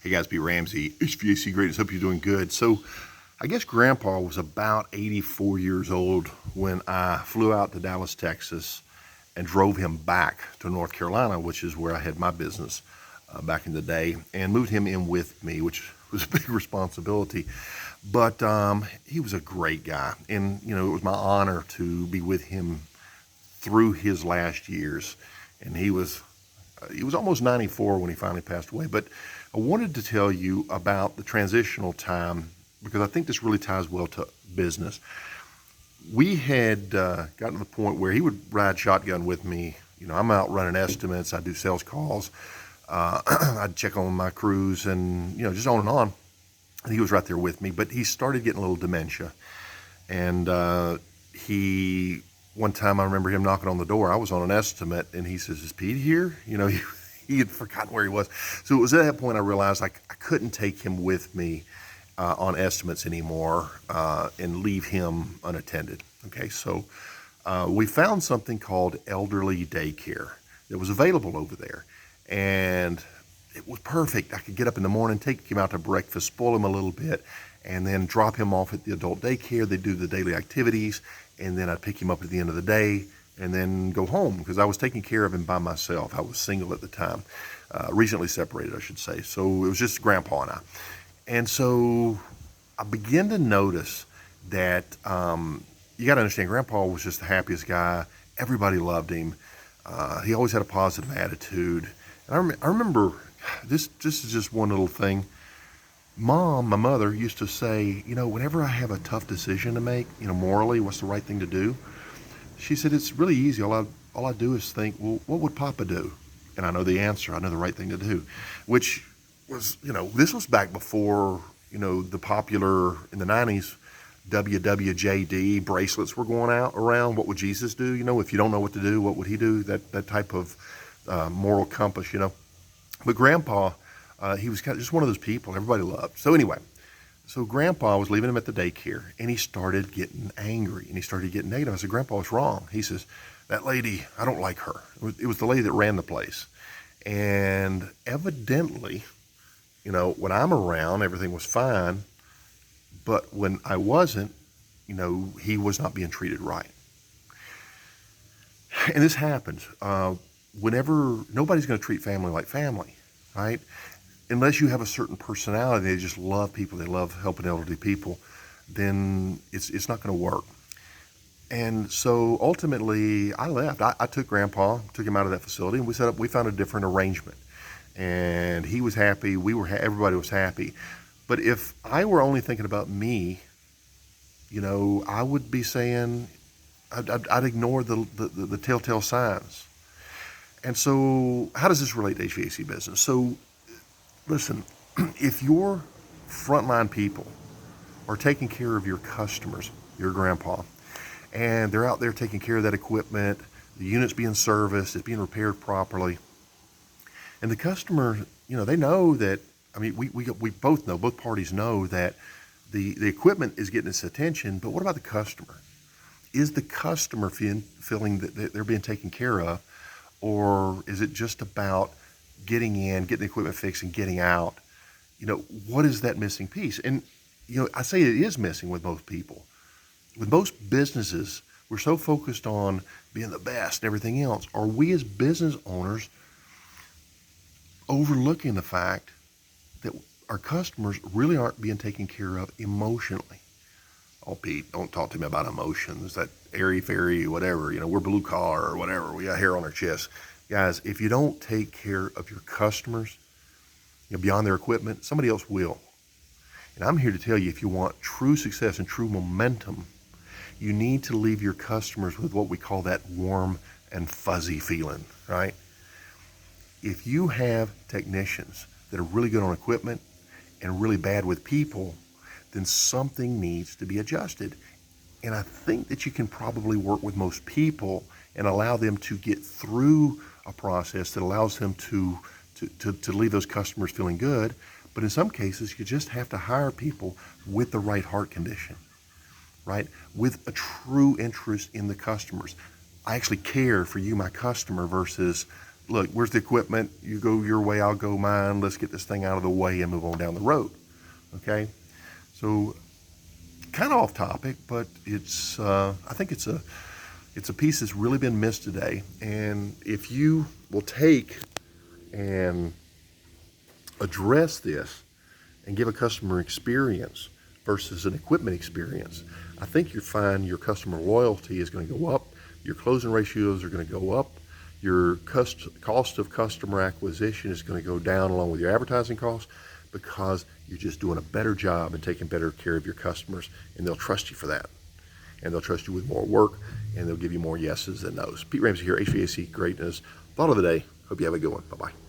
Hey guys, B. Ramsey, HVAC Greatness. Hope you're doing good. So, I guess Grandpa was about 84 years old when I flew out to Dallas, Texas, and drove him back to North Carolina, which is where I had my business back in the day, and moved him in with me, which was a big responsibility. But he was a great guy, and it was my honor to be with him through his last years. And he was almost 94 when he finally passed away. But I wanted to tell you about the transitional time because I think this really ties well to business. We had gotten to the point where he would ride shotgun with me. I'm out running estimates. I do sales calls. I'd check on my crews and, just on and on. And he was right there with me. But he started getting a little dementia. And one time I remember him knocking on the door. I was on an estimate, and he says, "Is Pete here?" He had forgotten where he was. So it was at that point I realized I couldn't take him with me on estimates anymore and leave him unattended. Okay, so we found something called elderly daycare that was available over there. And it was perfect. I could get up in the morning, take him out to breakfast, spoil him a little bit, and then drop him off at the adult daycare. They do the daily activities, and then I'd pick him up at the end of the day and then go home because I was taking care of him by myself. I was single at the time, recently separated, I should say. So it was just Grandpa and I. And so I began to notice that you got to understand, Grandpa was just the happiest guy. Everybody loved him. He always had a positive attitude. And I remember, this is just one little thing. Mom, my mother, used to say, whenever I have a tough decision to make, morally, what's the right thing to do? She said, it's really easy. All I do is think, well, what would Papa do? And I know the answer. I know the right thing to do, which was, this was back before, the popular, in the 90s, WWJD bracelets were going out around. What would Jesus do? If you don't know what to do, what would he do? That type of moral compass, But Grandpa, he was kind of just one of those people everybody loved. So anyway, Grandpa was leaving him at the daycare, and he started getting angry, and he started getting negative. I said, "Grandpa, what's wrong?" He says, "That lady, I don't like her." It was the lady that ran the place. And evidently, when I'm around, everything was fine. But when I wasn't, he was not being treated right. And this happens. Whenever nobody's going to treat family like family, right? Unless you have a certain personality, they just love people, they love helping elderly people, then it's not going to work. And so ultimately, I left. I took Grandpa, took him out of that facility, and we found a different arrangement. And he was happy. Everybody was happy. But if I were only thinking about me, I would be saying I'd ignore the telltale signs. And so, how does this relate to HVAC business? So, listen, if your frontline people are taking care of your customers, your Grandpa, and they're out there taking care of that equipment, the unit's being serviced, it's being repaired properly, and the customer, they know that, we both know, both parties know that the equipment is getting its attention, but what about the customer? Is the customer feeling that they're being taken care of, or is it just about getting in, getting the equipment fixed, and getting out? What is that missing piece? And, I say it is missing with most people. With most businesses, we're so focused on being the best and everything else. Are we as business owners overlooking the fact that our customers really aren't being taken care of emotionally? Oh, Pete, don't talk to me about emotions, that airy-fairy, whatever, we're blue collar or whatever, we got hair on our chest. Guys, if you don't take care of your customers, beyond their equipment, somebody else will. And I'm here to tell you, if you want true success and true momentum, you need to leave your customers with what we call that warm and fuzzy feeling, right? If you have technicians that are really good on equipment and really bad with people, then something needs to be adjusted. And I think that you can probably work with most people and allow them to get through a process that allows them to leave those customers feeling good. But in some cases, you just have to hire people with the right heart condition, right? With a true interest in the customers. I actually care for you, my customer, versus look, where's the equipment? You go your way, I'll go mine. Let's get this thing out of the way and move on down the road. Okay? So kind of off topic, but it's I think it's a piece that's really been missed today. And if you will take and address this and give a customer experience versus an equipment experience, I think you'll find your customer loyalty is going to go up, your closing ratios are going to go up, your cost of customer acquisition is going to go down along with your advertising costs, because you're just doing a better job and taking better care of your customers, and they'll trust you for that. And they'll trust you with more work, and they'll give you more yeses than nos. Pete Ramsey here, HVAC Greatness. Thought of the day. Hope you have a good one. Bye-bye.